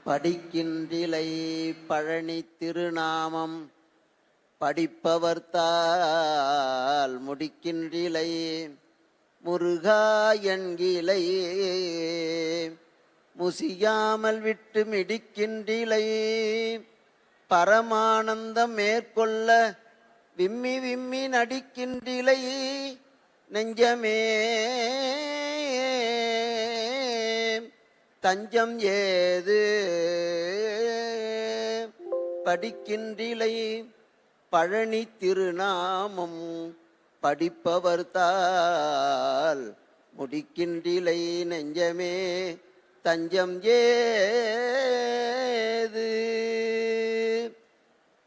படிக்கின்றிலை பழனி திருநாமம் படிப்பவர்த்தால் முடிக்கின்றிலை முருகா என்கிலை முசியாமல் விட்டு மிடிக்கின்றிலை பரமானந்தம் மேற்கொள்ள விம்மி விம்மி நடிக்கின்றிலை நெஞ்சமே தஞ்சம் ஏது படிக்கின்றிலை பழனி திருநாமம் படிப்பவர்த்தால் முடிக்கின்றிலை நெஞ்சமே தஞ்சம் ஏது.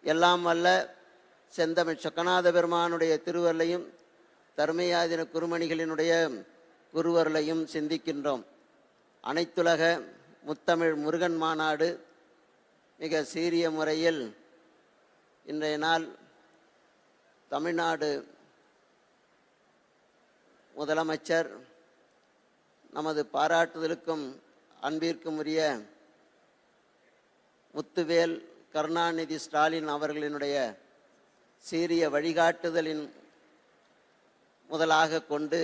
எல்லாம் வல்ல செந்தமிழ் சொக்கநாத பெருமானுடைய திருவருளையும் தர்மயாதின குருமணிகளினுடைய குருவருளையும் சிந்திக்கின்றோம். அனைத்துலக முத்தமிழ் முருகன் மாநாடு மிக சீரிய முறையில் இன்றைய நாள் தமிழ்நாடு முதலமைச்சர் நமது பாராட்டுதலுக்கும் அன்பிற்கும் உரிய முத்துவேல் கருணாநிதி ஸ்டாலின் அவர்களினுடைய சீரிய வழிகாட்டுதலின் முதலாக கொண்டு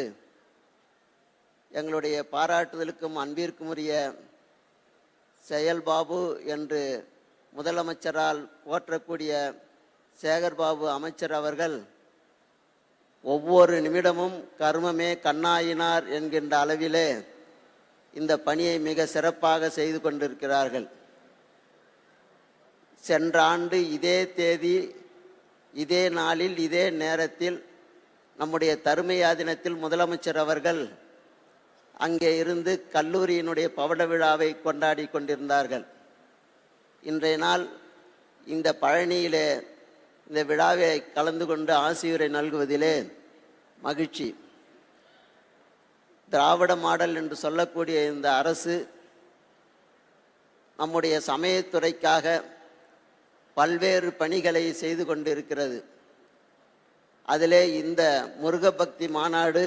எங்களுடைய பாராட்டுதலுக்கும் அன்பிற்கும் உரிய செயல்பாபு என்று முதலமைச்சரால் போற்றக்கூடிய சேகர்பாபு அமைச்சர் அவர்கள் ஒவ்வொரு நிமிடமும் கர்மமே கண்ணாயினார் என்கின்ற அளவிலே இந்த பணியை மிக சிறப்பாக செய்து கொண்டிருக்கிறார்கள். சென்ற ஆண்டு இதே தேதி இதே நாளில் இதே நேரத்தில் நம்முடைய தருமையாதினத்தில் முதலமைச்சர் அவர்கள் அங்கே இருந்து கல்லூரியினுடைய பவள விழாவை கொண்டாடி கொண்டிருந்தார்கள். இன்றைய நாள் இந்த பழனியிலே இந்த விழாவை கலந்து கொண்டு ஆசியுரை நல்குவதிலே மகிழ்ச்சி. திராவிட மாடல் என்று சொல்லக்கூடிய இந்த அரசு நம்முடைய சமயத்துறைக்காக பல்வேறு பணிகளை செய்து கொண்டிருக்கிறது. அதிலே இந்த முருக பக்தி மாநாடு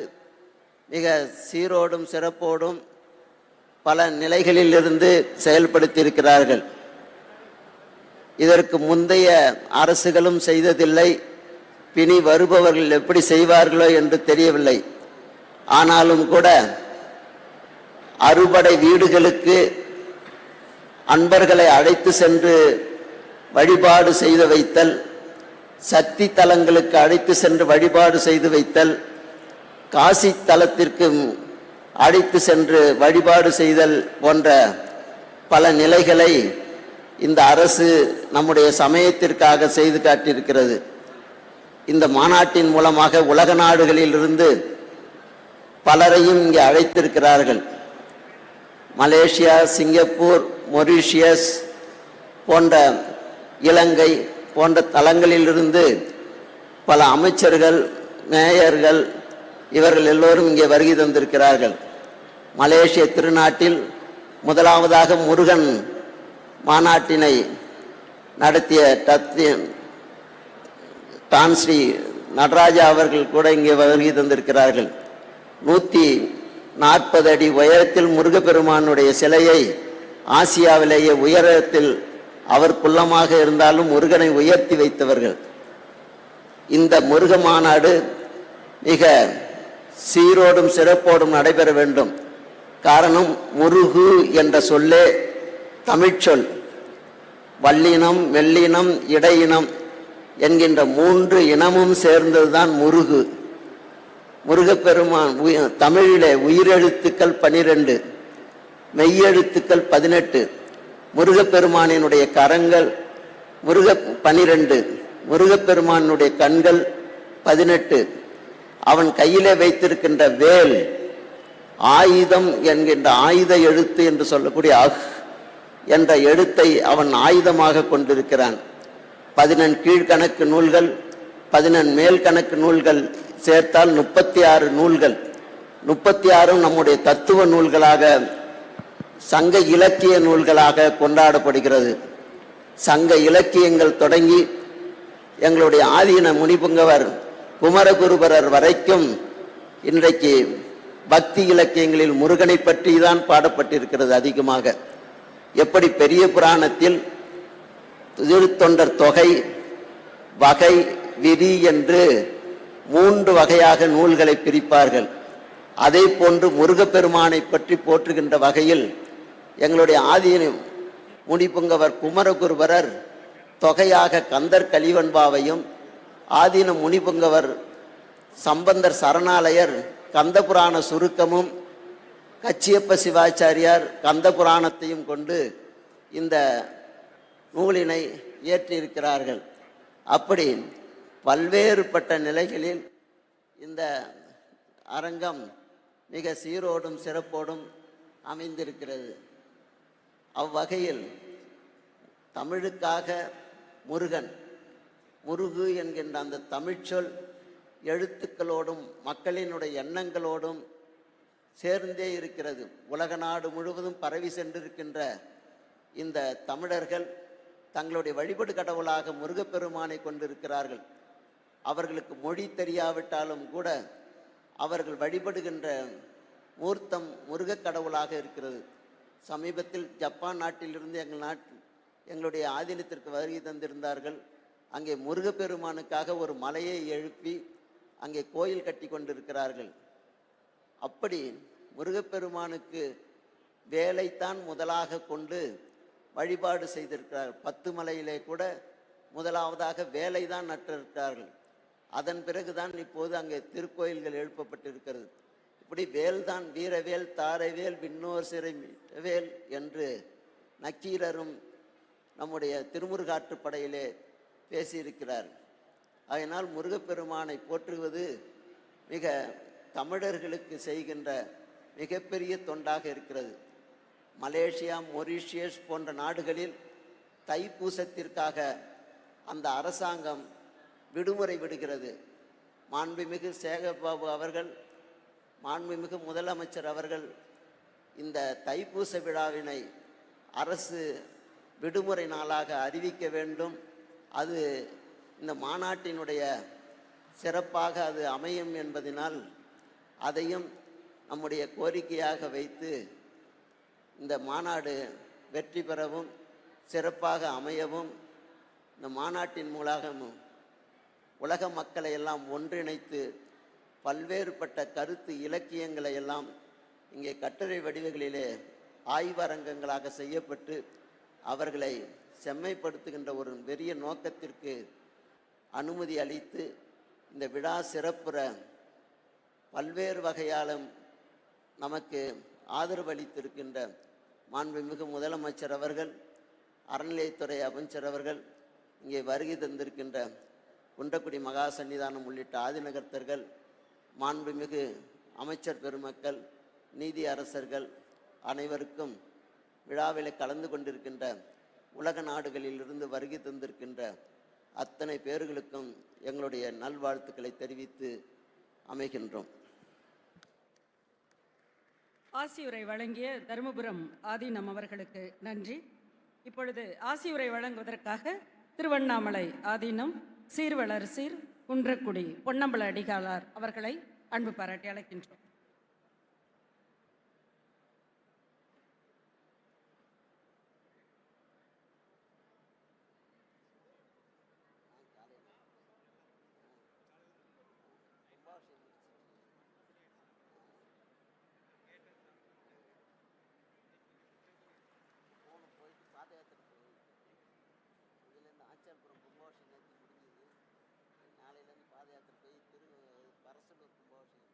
மிக சீரோடும் சிறப்போடும் பல நிலைகளிலிருந்து செயல்படுத்தியிருக்கிறார்கள். இதற்கு முந்தைய அரசுகளும் செய்ததில்லை, பிணி வருபவர்கள் எப்படி செய்வார்களோ என்று தெரியவில்லை. ஆனாலும் கூட அறுபடை வீடுகளுக்கு அன்பர்களை அழைத்து சென்று வழிபாடு செய்து வைத்தல், சக்தி தலங்களுக்கு அழைத்து சென்று வழிபாடு செய்து வைத்தல், காசி தலத்திற்கு அழைத்து சென்று வழிபாடு செய்தல் போன்ற பல நிலைகளை இந்த அரசு நம்முடைய சமயத்திற்காக செய்து காட்டியிருக்கிறது. இந்த மாநாட்டின் மூலமாக உலக நாடுகளிலிருந்து பலரையும் இங்கே அழைத்திருக்கிறார்கள். மலேசியா, சிங்கப்பூர், மொரீஷியஸ் போன்ற இலங்கை போன்ற தலங்களிலிருந்து பல அமைச்சர்கள், மேயர்கள் இவர்கள் எல்லோரும் இங்கே வருகை தந்திருக்கிறார்கள். மலேசிய திருநாட்டில் முதலாவதாக முருகன் மாநாட்டினை நடத்திய தான்ஸ்ரீ நடராஜா அவர்கள் கூட இங்கே வருகை தந்திருக்கிறார்கள். 140 அடி உயரத்தில் முருகப்பெருமானுடைய சிலையை ஆசியாவிலேயே உயரத்தில் அவர் குள்ளமாக இருந்தாலும் முருகனை உயர்த்தி வைத்தவர்கள். இந்த முருக மாநாடு மிக சீரோடும் சிறப்போடும் நடைபெற வேண்டும். காரணம், முருகு என்ற சொல்லே தமிழ்ச்சொல். வல்லினம், மெல்லினம், இடையினம் என்கின்ற 3 இனமும் சேர்ந்ததுதான் முருகு. முருகப்பெருமான் தமிழிலே உயிரெழுத்துக்கள் 12, மெய்யெழுத்துக்கள் 18. முருகப்பெருமானினுடைய கரங்கள் 12, முருகப்பெருமானுடைய கண்கள் 18. அவன் கையிலே வைத்திருக்கின்ற வேல் ஆயுதம் என்கின்ற ஆயுத எழுத்து என்று சொல்லக்கூடிய என்ற எழுத்தை அவன் ஆயுதமாக கொண்டிருக்கிறான். 14 கீழ்கணக்கு நூல்கள், 14 மேல் கணக்கு நூல்கள் சேர்த்தால் 36 நூல்கள். 36 நம்முடைய தத்துவ நூல்களாக, சங்க இலக்கிய நூல்களாக கொண்டாடப்படுகிறது. சங்க இலக்கியங்கள் தொடங்கி எங்களுடைய ஆதீன முனிபுங்கவர் குமரகுருபரர் வரைக்கும் இன்றைக்கு பக்தி இலக்கியங்களில் முருகனை பற்றி தான் பாடப்பட்டிருக்கிறது அதிகமாக. எப்படி பெரிய புராணத்தில் திருத்தொண்டர் தொகை, வகை, விதி என்று 3 வகையாக நூல்களை பிரிப்பார்கள். அதே போன்று முருகப்பெருமானை பற்றி போற்றுகின்ற வகையில் எங்களுடைய ஆதீன முனிபுங்கவர் குமரகுருபரர் தொகையாக கந்தர் கலிவன்பாவையும், ஆதீன முனிபுங்கவர் சம்பந்தர் சரணாலயர் கந்தபுராண சுருக்கமும், கச்சியப்ப சிவாச்சாரியார் கந்த புராணத்தையும் கொண்டு இந்த நூலினை இயற்றியிருக்கிறார்கள். அப்படி பல்வேறுபட்ட நிலைகளில் இந்த அரங்கம் மிக சீரோடும் சிறப்போடும் அமைந்திருக்கிறது. அவ்வகையில் தமிழுக்காக முருகன், முருகு என்கின்ற அந்த தமிழ்ச்சொல் எழுத்துக்களோடும் மக்களினுடைய எண்ணங்களோடும் சேர்ந்தே இருக்கிறது. உலக நாடு முழுவதும் பரவி சென்றிருக்கின்ற இந்த தமிழர்கள் தங்களுடைய வழிபடு கடவுளாக முருகப்பெருமானை கொண்டிருக்கிறார்கள். அவர்களுக்கு மொழி தெரியாவிட்டாலும் கூட அவர்கள் வழிபடுகின்ற மூர்த்தம் முருகக் கடவுளாக இருக்கிறது. சமீபத்தில் ஜப்பான் நாட்டிலிருந்து எங்களுடைய ஆதீனத்திற்கு வருகை தந்திருந்தார்கள். அங்கே முருகப்பெருமானுக்காக ஒரு மலையை எழுப்பி அங்கே கோயில் கட்டி கொண்டிருக்கிறார்கள். அப்படி முருகப்பெருமானுக்கு வேலைத்தான் முதலாக கொண்டு வழிபாடு செய்திருக்கிறார். 10 மலையிலே கூட முதலாவதாக வேலை தான் நட்டிருக்கிறார்கள். அதன் பிறகுதான் இப்போது அங்கே திருக்கோயில்கள் எழுப்பப்பட்டிருக்கிறது. இப்படி வேல்தான் வீரவேல் தாரைவேல் விண்ணோர் சிறை வேல் என்று நக்கீரரும் நம்முடைய திருமுருகாற்றுப்படையிலே பேசியிருக்கிறார். அதனால் முருகப்பெருமானை போற்றுவது மிக தமிழர்களுக்கு செய்கின்ற மிகப்பெரிய தொண்டாக இருக்கிறது. மலேசியா, மொரீஷியஸ் போன்ற நாடுகளில் தைப்பூசத்திற்காக அந்த அரசாங்கம் விடுமுறை விடுகிறது. மாண்புமிகு சேகர்பாபு அவர்கள், மாண்புமிகு முதலமைச்சர் அவர்கள் இந்த தைப்பூச விழாவினை அரசு விடுமுறை நாளாக அறிவிக்க வேண்டும். அது இந்த மாநாட்டினுடைய சிறப்பாக அது அமையும் என்பதனால் அதையும் நம்முடைய கோரிக்கையாக வைத்து இந்த மாநாடு வெற்றி பெறவும் சிறப்பாக அமையவும் இந்த மாநாட்டின் மூலமும் உலக மக்களை எல்லாம் ஒன்றிணைத்து பல்வேறுபட்ட கருத்து இலக்கியங்களை எல்லாம் இங்கே கட்டுரை வடிவங்களிலே ஆய்வரங்கங்களாக செய்யப்பட்டு அவர்களை செம்மைப்படுத்துகின்ற ஒரு பெரிய நோக்கத்திற்கு அனுமதி அளித்து இந்த விழா சிறப்புற பல்வேறு வகையாலும் நமக்கு ஆதரவு அளித்திருக்கின்ற மாண்புமிகு முதலமைச்சர் அவர்கள், அறநிலையத்துறை அமைச்சர் அவர்கள், இங்கே வருகை தந்திருக்கின்ற குன்றக்குடி மகா சன்னிதானம் உள்ளிட்ட ஆதிநகர்த்தர்கள், மாண்புமிகு அமைச்சர் பெருமக்கள், நீதி அரசர்கள் அனைவருக்கும், விழாவில் கலந்து கொண்டிருக்கின்ற உலக நாடுகளிலிருந்து வருகை தந்திருக்கின்ற அத்தனை பேர்களுக்கும் எங்களுடைய நல்வாழ்த்துக்களை தெரிவித்து அமைகின்றோம். ஆசியுரை வழங்கிய தருமபுரம் ஆதீனம் அவர்களுக்கு நன்றி. இப்பொழுது ஆசியுரை வழங்குவதற்காக திருவண்ணாமலை ஆதீனம் சீர்வளர் சீர் குன்றக்குடி பொன்னம்பல அடிகளார் அவர்களை அன்பு பாராட்டி அழைக்கின்றோம். ஆச்சாரபுரம் கும்பாபிஷேகம் நேற்று முடிஞ்சது. நாளையிலேருந்து பாத யாத்திரை போய் பரசலூர் கும்பாபிஷேகம்.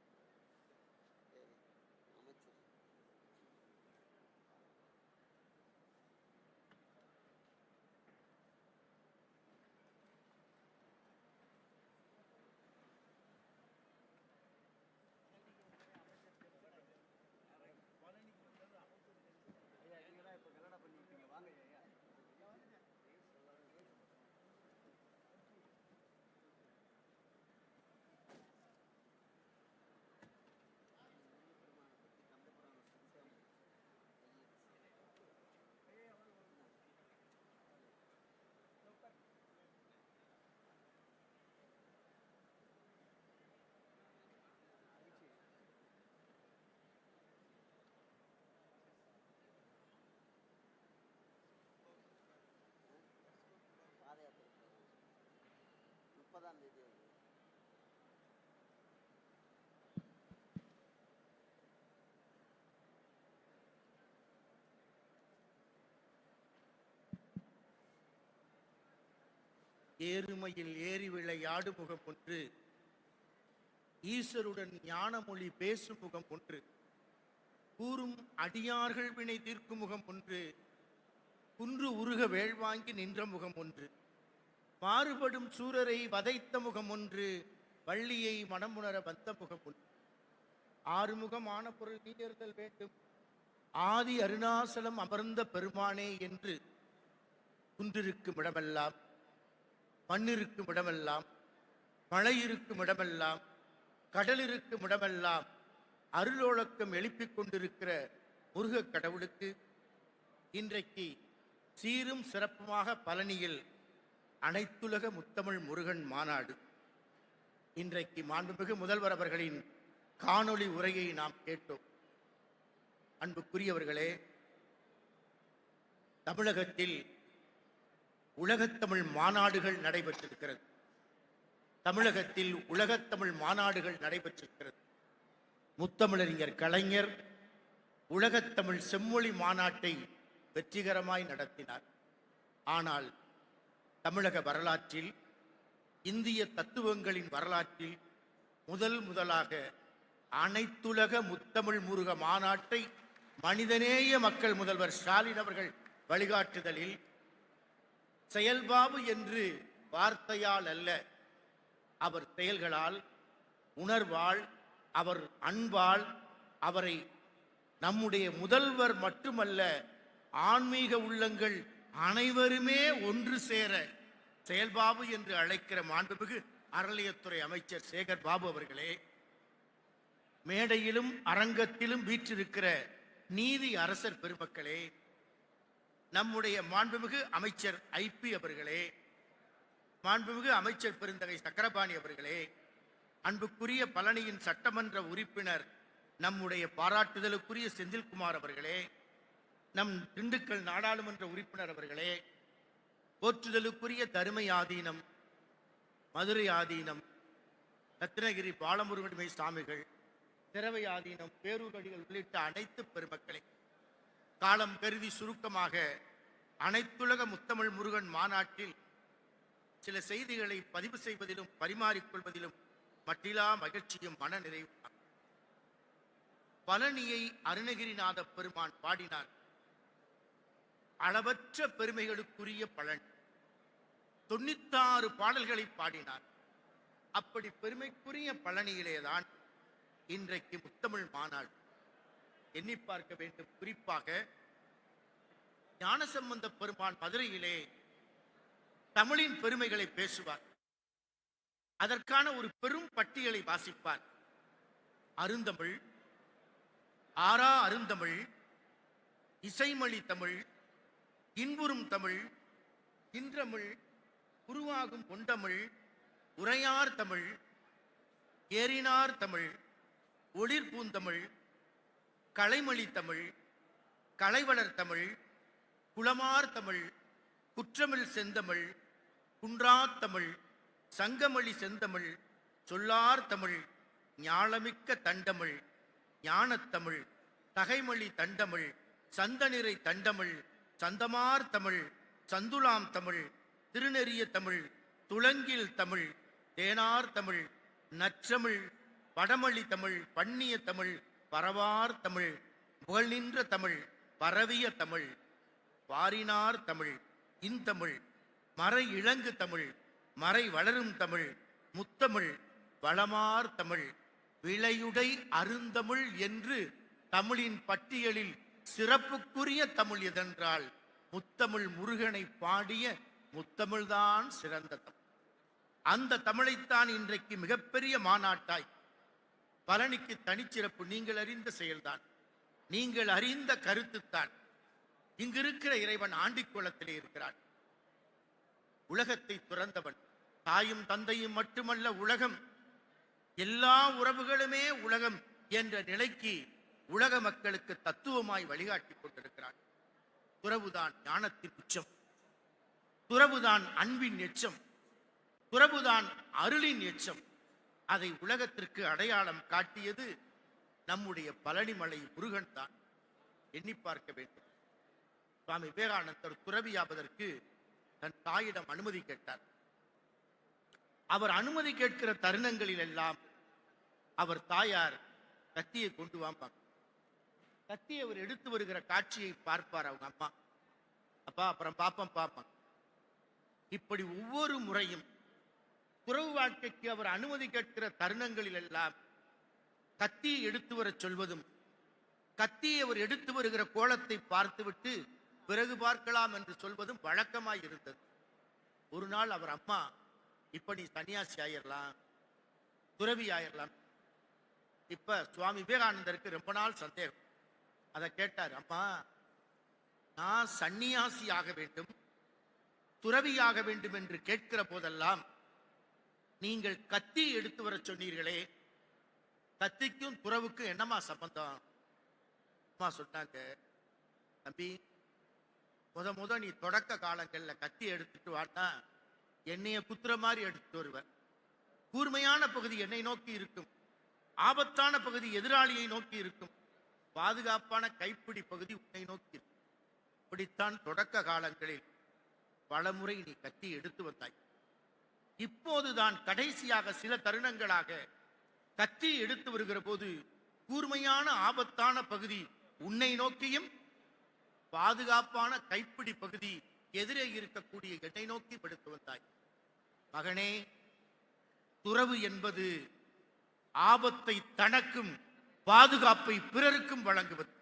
ஏறுமையில் ஏறி விளையாடு முகம் ஒன்று, ஈசருடன் ஞானமொழி பேசும் முகம் ஒன்று, கூறும் அடியார்கள் வினை தீர்க்கும் முகம் ஒன்று, குன்று உருக வேள்வாங்கி நின்ற முகம் ஒன்று, மாறுபடும் சூரரை வதைத்த முகம் ஒன்று, வள்ளியை மனமுணர வந்த முகம் ஒன்று. ஆறுமுகமான பொருள் நீர்தல் வேண்டும், ஆதி அருணாசலம் அமர்ந்த பெருமானே என்று குன்றிருக்கும் இடமெல்லாம், மண்ணிருக்கும் இடமெல்லாம், மழை இருக்கும் இடமெல்லாம், கடல் இருக்கும் இடமெல்லாம் அருளோழக்கம் எழுப்பிக் கொண்டிருக்கிற முருகக் கடவுளுக்கு இன்றைக்கு சீரும் சிறப்புமாக பழனியில் அனைத்துலக முத்தமிழ் முருகன் மாநாடு. இன்றைக்கு மாண்புமிகு முதல்வர் அவர்களின் காணொளி உரையை நாம் கேட்டோம். அன்புக்குரியவர்களே, தமிழகத்தில் உலகத்தமிழ் மாநாடுகள் நடைபெற்றிருக்கிறது. தமிழகத்தில் உலகத்தமிழ் மாநாடுகள் நடைபெற்றிருக்கிறது. முத்தமிழறிஞர் கலைஞர் உலகத்தமிழ் செம்மொழி மாநாட்டை வெற்றிகரமாய் நடத்தினார். ஆனால் தமிழக வரலாற்றில், இந்திய தத்துவங்களின் வரலாற்றில் முதலாக அனைத்துலக முத்தமிழ் முருக மாநாட்டை மனிதநேய மக்கள் முதல்வர் ஸ்டாலின் அவர்கள் வழிகாட்டுதலில் செயல்பாவு என்று வார்த்தையால் அல்ல, அவர் செயல்களால், உணர்வால், அவர் அன்பால், அவரை நம்முடைய முதல்வர் மட்டுமல்ல ஆன்மீக உள்ளங்கள் அனைவருமே ஒன்று சேர செயல்பாபு என்று அழைக்கிற மாண்புமிகு அறநிலையத்துறை அமைச்சர் சேகர் பாபு அவர்களே, மேடையிலும் அரங்கத்திலும் வீற்றிருக்கிற நீதி அரசர் பெருமக்களே, நம்முடைய மாண்புமிகு அமைச்சர் ஐபி அவர்களே, மாண்புமிகு அமைச்சர் பெருந்தகை சக்கரபாணி அவர்களே, அன்புக்குரிய பழனியின் சட்டமன்ற உறுப்பினர் நம்முடைய பாராட்டுதலுக்குரிய செந்தில்குமார் அவர்களே, நம் திண்டுக்கல் நாடாளுமன்ற உறுப்பினர் அவர்களே, போற்றுதலுக்குரிய தருமை ஆதீனம், மதுரை ஆதீனம், ரத்னகிரி பாலமுருகன்மை சாமிகள், திரவை ஆதீனம், பேரூரடிகள் உள்ளிட்ட அனைத்து பெருமக்களே, காலம் கருதி சுருக்கமாக அனைத்துலக முத்தமிழ் முருகன் மாநாட்டில் சில செய்திகளை பதிவு செய்வதிலும் பரிமாறிக்கொள்வதிலும் மட்டிலா மகிழ்ச்சியும் மன நிறைவு. பழனியை அருணகிரிநாத பெருமான் பாடினார். அளவற்ற பெருமைகளுக்குரிய பழனி 96 பாடல்களை பாடினார். அப்படி பெருமைக்குரிய பழனியிலேதான் இன்றைக்கு முத்தமிழ் மாநாடு. எண்ணி பார்க்க வேண்டும். குறிப்பாக ஞானசம்பந்த பெருமான் மதுரையிலே தமிழின் பெருமைகளை பேசுவார். அதற்கான ஒரு பெரும் பட்டியலை வாசிப்பார். அருந்தமிழ், ஆரா அருந்தமிழ், இசைமொழி தமிழ், இன்புறும் தமிழ், இன்றமிழ், உருவாகும் பொண்டமிழ், உரையார் தமிழ், ஏறினார் தமிழ், ஒளிர்பூந்தமிழ், கலைமொழி தமிழ், கலைவளர் தமிழ், குளமார் தமிழ், குற்றமிழ் செந்தமிழ், குன்றாத் தமிழ், சங்கமொழி செந்தமிழ், சொல்லார் தமிழ், ஞாலமிக்க தண்டமிழ், ஞானத்தமிழ், தகைமொழி தண்டமிழ், சந்தநிறை தண்டமிழ், சந்தமார் தமிழ், சந்துலாம் தமிழ், திருநெறிய தமிழ், துளங்கில் தமிழ், தேனார் தமிழ், நற்றமிழ், வடமொழி தமிழ், பண்ணிய தமிழ், பரவார் தமிழ், புகழ் நின்ற தமிழ், பரவிய தமிழ், வாரினார் தமிழ், இன்தமிழ், மறை இளங்கு தமிழ், மறை வளரும் தமிழ், முத்தமிழ், வளமார் தமிழ், விளையுடை அருந்தமிழ் என்று தமிழின் பட்டியலில் சிறப்புக்குரிய தமிழ் எதென்றால் முத்தமிழ் முருகனை பாடிய முத்தமிழ்தான் சிறந்த தமிழ். அந்த தமிழைத்தான் இன்றைக்கு மிகப்பெரிய மாநாட்டாய் பழனிக்கு தனிச்சிறப்பு. நீங்கள் அறிந்த செயல்தான், நீங்கள் அறிந்த கருத்துத்தான். இங்கிருக்கிற இறைவன் ஆண்டிக்குளத்திலே இருக்கிறான். உலகத்தை துறந்தவன், தாயும் தந்தையும் மட்டுமல்ல உலகம், எல்லா உறவுகளுமே உலகம் என்ற நிலைக்கு உலக மக்களுக்கு தத்துவமாய் வழிகாட்டி கொண்டிருக்கிறான். துறவுதான் ஞானத்தின் உச்சம், துறவுதான் அன்பின் எச்சம், துறவுதான் அருளின் எச்சம். அதை உலகத்திற்கு அடையாளம் காட்டியது நம்முடைய பழனிமலை முருகன் தான். எண்ணி பார்க்க வேண்டும். சுவாமி விவேகானந்தர் துறவியாவதற்கு தன் தாயிடம் அனுமதி கேட்டார். அவர் அனுமதி கேட்கிற தருணங்களில் எல்லாம் அவர் தாயார் கத்தியை கொண்டு வாம்பாங்க. கத்தியை அவர் எடுத்து வருகிற காட்சியை பார்ப்பார் அவங்க அம்மா. அப்பா அப்புறம் பார்ப்பாங்க. இப்படி ஒவ்வொரு முறையும் துறவு வாழ்க்கைக்கு அவர் அனுமதி கேட்கிற தருணங்களில் எல்லாம் கத்தியை எடுத்து வர சொல்வதும், கத்தியை அவர் எடுத்து வருகிற கோலத்தை பார்த்துவிட்டு பிறகு பார்க்கலாம் என்று சொல்வதும் வழக்கமாய் இருந்தது. ஒரு நாள் அவர் அம்மா, இப்ப நீ சன்னியாசி ஆயிரலாம், துறவி ஆயிரலாம். இப்ப சுவாமி விவேகானந்தருக்கு ரொம்ப நாள் சந்தேகம். அதை கேட்டார், அம்மா நான் சன்னியாசி ஆக வேண்டும், துறவியாக வேண்டும் என்று கேட்கிற போதெல்லாம் நீங்கள் கத்தி எடுத்து வர சொன்னீர்களே, கத்திக்கும் துறவுக்கும் என்னமா சம்பந்தம்? அம்மா சொன்னாங்க, தம்பி முத நீ தொடக்க காலங்களில் கத்தி எடுத்துட்டு வாட்டா என்னைய குத்துற மாதிரி எடுத்துட்டு வருவேன். கூர்மையான பகுதி என்னை நோக்கி இருக்கும், ஆபத்தான பகுதி எதிராளியை நோக்கி இருக்கும், பாதுகாப்பான கைப்பிடி பகுதி உன்னை நோக்கி இருக்கும். இப்படித்தான் தொடக்க காலங்களில் பலமுறை நீ கத்தி எடுத்து வந்தாய். இப்போதுதான் கடைசியாக சில தருணங்களாக கத்தி எடுத்து வருகிற போது கூர்மையான ஆபத்தான பகுதி உன்னை நோக்கியும், பாதுகாப்பான கைப்பிடி பகுதி எதிரே இருக்கக்கூடிய என்னை நோக்கி எடுத்து வந்தாய். மகனே, துறவு என்பது ஆபத்தை தனக்கும் பாதுகாப்பை பிறருக்கும் வழங்குவது.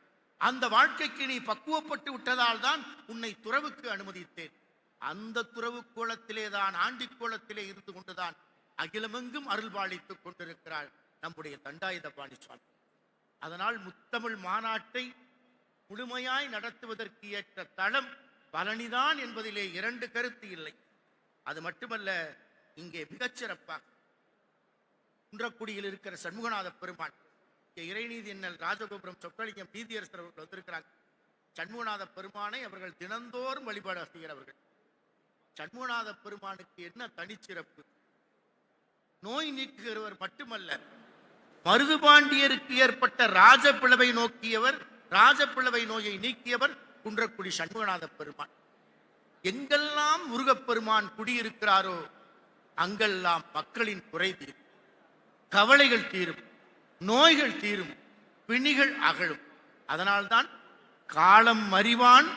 அந்த வாழ்க்கைக்கு நீ பக்குவப்பட்டு விட்டதால் தான் உன்னை துறவுக்கு அனுமதித்தேன். அந்த துறவு கோலத்திலே தான், ஆண்டி கோலத்திலே இருந்து கொண்டுதான் அகிலமெங்கும் அருள்பாலித்துக் கொண்டிருக்கிறாள் நம்முடைய தண்டாயுதபாணி சுவாமி. அதனால் முத்தமிழ் மாநாட்டை முழுமையாய் நடத்துவதற்கு ஏற்ற தளம் பழனிதான் என்பதிலே இரண்டு கருத்து இல்லை. அது மட்டுமல்ல, இங்கே மிகச்சிறப்பாக குன்றக்குடியில் இருக்கிற சண்முகநாத பெருமான், இறைநீதி எண்ணல் ராஜகோபுரம் சொக்கலிங்கம் நீதியரசர் அவர்கள் வந்திருக்கிறாங்க. சண்முகநாத பெருமானை அவர்கள் தினந்தோறும் வழிபாடு செய்கிறவர்கள். சண்முகநாத பெருமானுக்கு என்ன தனிச்சிறப்பு? நோய் நீக்குகிறவர் மட்டுமல்ல, மருதுபாண்டியருக்கு ஏற்பட்ட ராஜப்பிளவை நோக்கியவர், ராஜப்பிளவை நோயை நீக்கியவர் குன்றக்குடி சண்முகநாத பெருமான். எங்கெல்லாம் முருகப்பெருமான் குடியிருக்கிறாரோ அங்கெல்லாம் மக்களின் குறை தீரும், கவலைகள் தீரும், நோய்கள் தீரும், பிணிகள் அகழும். அதனால்தான் காலம் அறிவான்,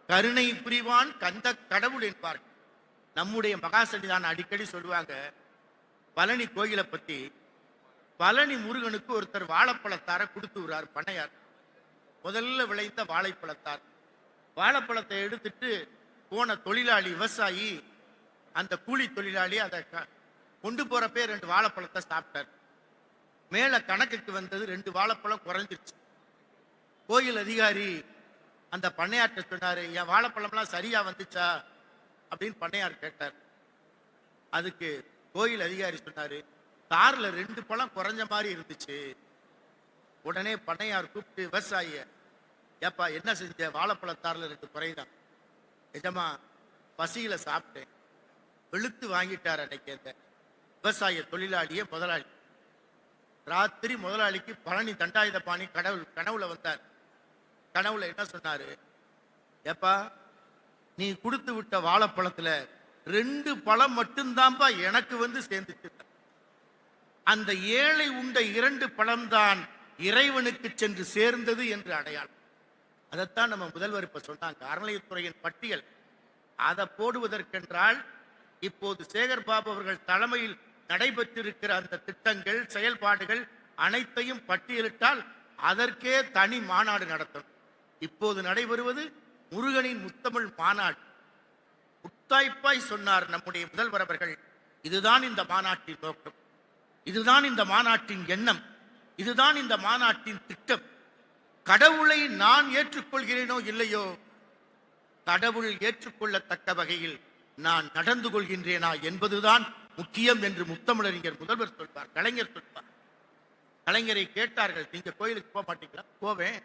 கருணை புரிவான், கந்த கடவுள் என்பார்கள். நம்முடைய மகாசன்னிதான் அடிக்கடி சொல்லுவாங்க பழனி கோயிலை பத்தி. பழனி முருகனுக்கு ஒருத்தர் வாழைப்பழத்தார கொடுத்து விடுறார் பண்ணையார். முதல்ல விளைந்த வாழைப்பழத்தார். வாழைப்பழத்தை எடுத்துட்டு போன தொழிலாளி, விவசாயி, அந்த கூலி தொழிலாளி அதை கொண்டு போறப்பே 2 வாழைப்பழத்தை சாப்பிட்டார். மேல கணக்குக்கு வந்தது 2 வாழைப்பழம் குறைஞ்சிருச்சு. கோயில் அதிகாரி அந்த பண்ணையார்ட்ட சொன்னாரு, என் வாழைப்பழம்லாம் சரியா வந்துச்சா அப்படின்னு பண்ணையார் கேட்டார். அதுக்கு கோயில் அதிகாரி சொன்னாரு, தார்ல 2 பழம் குறைஞ்ச மாதிரி இருந்துச்சு. உடனே பண்ணையார் கூப்பிட்டு விவசாயிய, ஏப்பா என்ன செஞ்ச, வாழைப்பழத்தார்ல 2 குறைதான். எஜமா பசியில சாப்பிட்டேன். வெளுத்து வாங்கிட்டார் அன்னைக்கு அந்த விவசாய தொழிலாளிய முதலாளி. ராத்திரி முதலாளிக்கு பழனி தண்டாயுதபாணி கனவுல வந்தார். கனவுல என்ன சொன்னாரு, ஏப்பா நீ கொடுத்து விட்ட வாழைப்பழத்துல 2 பழம் மட்டும்தான்ப்பா எனக்கு வந்து சேர்ந்துச்சு. அந்த ஏழை உண்ட 2 பழம்தான் இறைவனுக்கு சென்று சேர்ந்தது என்று அடையாளம். அதைத்தான் நம்ம முதல்வர் இப்ப சொன்னாங்க, அறநிலையத்துறையின் பட்டியல். அதை போடுவதற்கென்றால் இப்போது சேகர் பாபு அவர்கள் தலைமையில் நடைபெற்றிருக்கிற அந்த திட்டங்கள், செயல்பாடுகள் அனைத்தையும் பட்டியலிட்டால் அதற்கே தனி மாநாடு நடத்தணும். இப்போது நடைபெறுவது முருகனின் முத்தமிழ் மாநாடு. முத்தாய்ப்பாய் சொன்னார் நம்முடைய முதல்வர் அவர்கள், இதுதான் இந்த மாநாட்டின் நோக்கம், இதுதான் இந்த மாநாட்டின் எண்ணம், இதுதான் இந்த மாநாட்டின் திட்டம். கடவுளை நான் ஏற்றுக்கொள்கிறேனோ இல்லையோ, கடவுள் ஏற்றுக்கொள்ளத்தக்க வகையில் நான் நடந்து கொள்கின்றேனா என்பதுதான் முக்கியம் என்று முத்தமிழறிஞர் முதல்வர் சொல்வார், கலைஞர் சொல்வார். கலைஞரை கேட்டார்கள், நீங்க கோயிலுக்கு போக மாட்டீங்களா? போவேன்.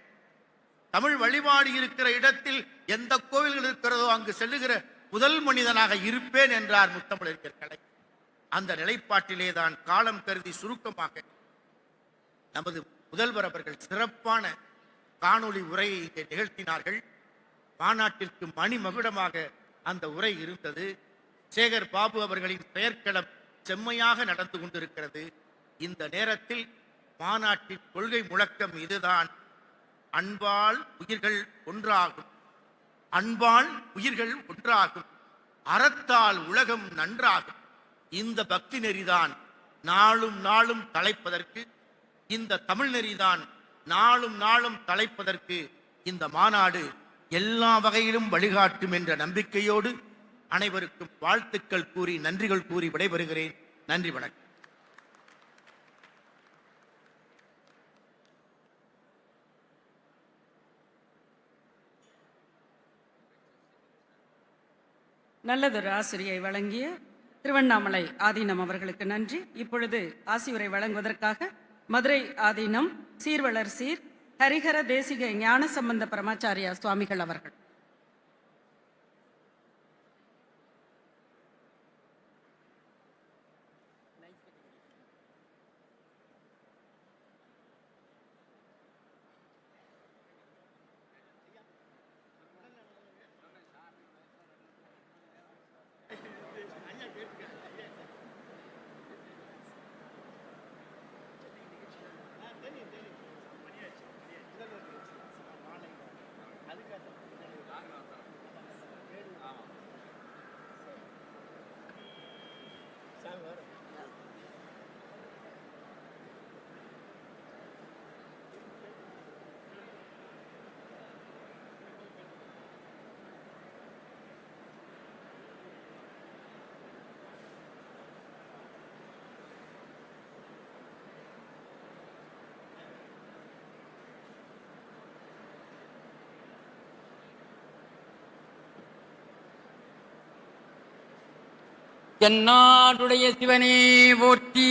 தமிழ் வழிபாடு இருக்கிற இடத்தில் எந்த கோவில்கள் இருக்கிறதோ அங்கு செல்லுகிற முதல் மனிதனாக இருப்பேன் என்றார் முத்தமிழறிஞர் கலைஞர். அந்த நிலைப்பாட்டிலே தான் காலம் கருதி சுருக்கமாக நமது முதல்வர் அவர்கள் சிறப்பான காணொளி உரையை இங்கே நிகழ்த்தினார்கள். மாநாட்டிற்கு மணிமகுடமாக அந்த உரை இருந்தது. சேகர் பாபு அவர்களின் பெயர்க்களம் செம்மையாக நடந்து கொண்டிருக்கிறது. இந்த நேரத்தில் மாநாட்டின் கொள்கை முழக்கம் இதுதான்: அன்பால் உயிர்கள் ஒன்றாகும், அன்பால் உயிர்கள் ஒன்றாகும், அறத்தால் உலகம் நன்றாகும். இந்த பக்தி நெறிதான் நாளும் நாளும் தலைப்பதற்கு, இந்த தமிழ் நெறிதான் நாளும் நாளும் தலைப்பதற்கு இந்த மாநாடு எல்லா வகையிலும் வழிகாட்டும் என்ற நம்பிக்கையோடு அனைவருக்கும் வாழ்த்துக்கள் கூறி நன்றிகள் கூறி விடைபெறுகிறேன். நன்றி, வணக்கம். நல்லதொரு ஆசிரியை வழங்கிய திருவண்ணாமலை ஆதீனம் அவர்களுக்கு நன்றி. இப்பொழுது ஆசியுரை வழங்குவதற்காக மதுரை ஆதீனம் சீர்வளர் சீர் ஹரிஹர தேசிக ஞான சம்பந்த பரமாச்சாரியா சுவாமிகள் அவர்கள். எந்நாடுடைய சிவனே போற்றி,